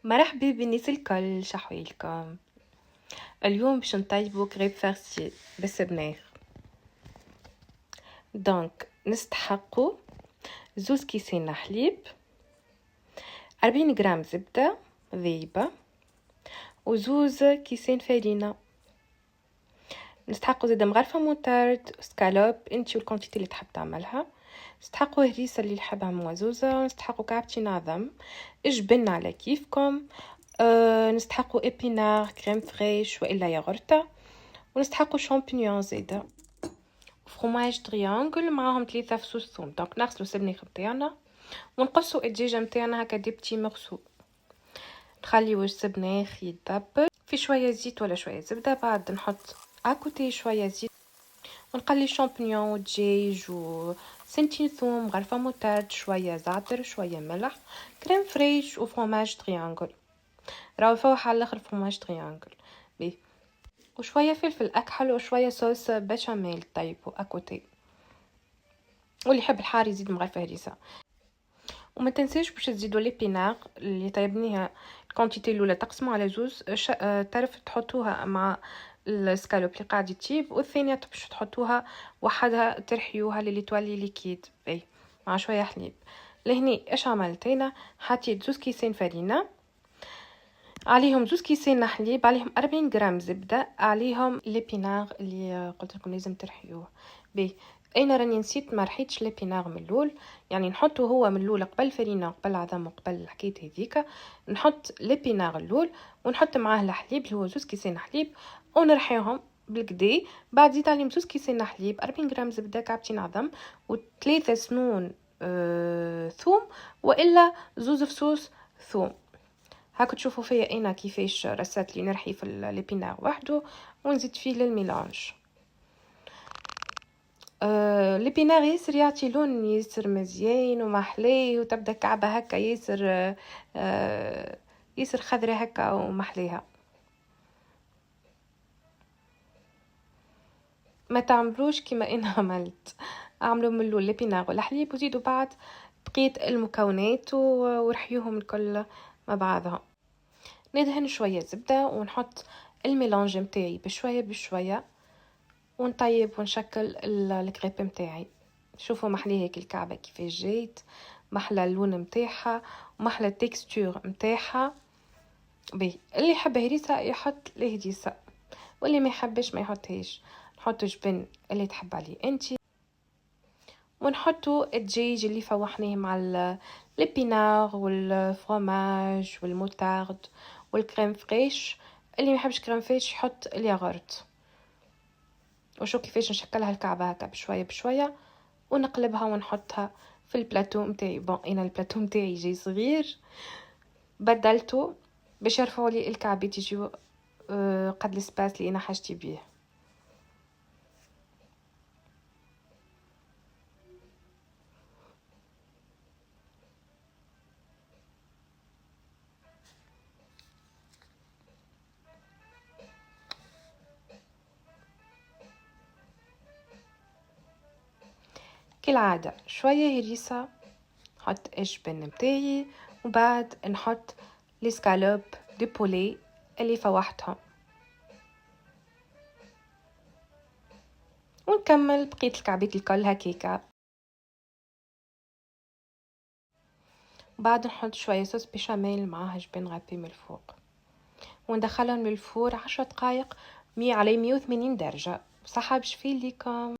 مرحبا بالناس الكل، شحويلكم. اليوم باش نطيبو كريب فارسي بالسبناخ. دونك نستحقو 2 كيسين حليب، 40 غرام زبدة ذيبة، و2 كيسين فرينة. نستحقو زيدا مغرفة موتارد، سكالوب انتي والكونتيتي اللي تحب تعملها. نستحقو هريسة اللي يحبها موزوزة. نستحقو كعبتي نعظم، جبن على كيفكم. نستحقو ابينار، كريم فريش والا ياغورتا. ونستحقو شامبينيون زيدا، فروماج تريانجل معاهم 3 فصوص ثوم. دونك نغسلو السبنيخ نتاعنا ونقصو الدجاجه نتاعنا هكا دي بتي مغسول. نخليو السبنيخ يتبل في شويه زيت ولا شويه زبده، بعد نحط اكوتي شويه زيت ونقلي الشامبينيون والدجاج وسنتين ثوم، غرفه موتارد، شويه زعتر، شويه ملح، كريم فريش وفروماج تريانجل. راهو فوح على الاخر فروماج تريانجل بيه، وشويه فلفل اكحل وشويه صوص بشاميل طيبو اكوتي. واللي يحب الحار يزيد مغرفه هريسه. وما تنساش باش تزيدوا لي بينار اللي طيبنيها الكونتيتي الاولى تقسموا على زوز تعرف تحطوها مع السكالوب اللي قاعد يطيب، والثانيه باش تحطوها وحدها ترحيوها للي تولي ليكيد باهي مع شويه حليب. لهني ايش عملت هنا؟ حطيت 2 كيسين فرينه، عليهم 2 كيسين حليب، عليهم 40 غرام زبده، عليهم ليبينار اللي قلت لكم لازم ترحيوه باهي. انا راني نسيت ما رحيتش ليبينار من الاول، يعني نحطه هو من الاول قبل فرينه قبل عظم وقبل الحكايه هذيك. نحط ليبينار الاول ونحط معاه الحليب اللي هو 2 كيسين حليب ونرحيهم بالكدي. بعد زيد عليهم 2 كيسين حليب، 40 غرام زبده كعبتين عظم، و3 سنون ثوم والا 2 فصوص ثوم. هاك تشوفوا فيا انا كيفاش رسات لي نرحي في البينار وحده ونزيد فيه للميلانج. البينار ياسر يعطي لون ياسر مزيان ومحليه، وتبدا كعبه هكا ياسر ياسر خضره هكا ومحليها. ما تعملوش كما انا عملت، اعملوا من الاول البينار والحليب وزيدوا بعد بقيت المكونات ورحيوهم الكل مع بعضها. ندهن شويه زبده ونحط الميلانج متاعي بشويه بشويه ونطيب ونشكل الكريب متاعي. شوفوا محليه هيك الكعبه كيفاش جات، محلى اللون متاعها ومحلى التكستور متاعها بي. اللي يحب هريسه يحط الهريسه، واللي ما يحبش ما يحطهاش. نحطوا جبن اللي تحب عليه انتي، ونحطوا الدجاج اللي فوحناه مع البينار والفرماج والموتارد والكريم فريش. اللي ما يحبش كريم فريش يحط الياغورت. وشو كيفاش نشكلها الكعبه هكا بشويه بشويه ونقلبها ونحطها في البلاتو متاعي. بون انا البلاتو متاعي جاي صغير بدلته باش يرفعوا لي الكعبات يجيو قد السباس اللي انا حاجتي بيه. كالعاده شويه هريسه، نحط الجبن متاعي، وبعد نحط لي سكالوب دي بولي اللي فوحتهم، ونكمل بقيه الكعبات الكل هكيكا. بعد نحط شويه صوص بيشاميل معاها جبن غابي من الفوق، وندخلهم للفور 10 دقائق على 180 درجه. صحه بشفي ليكم.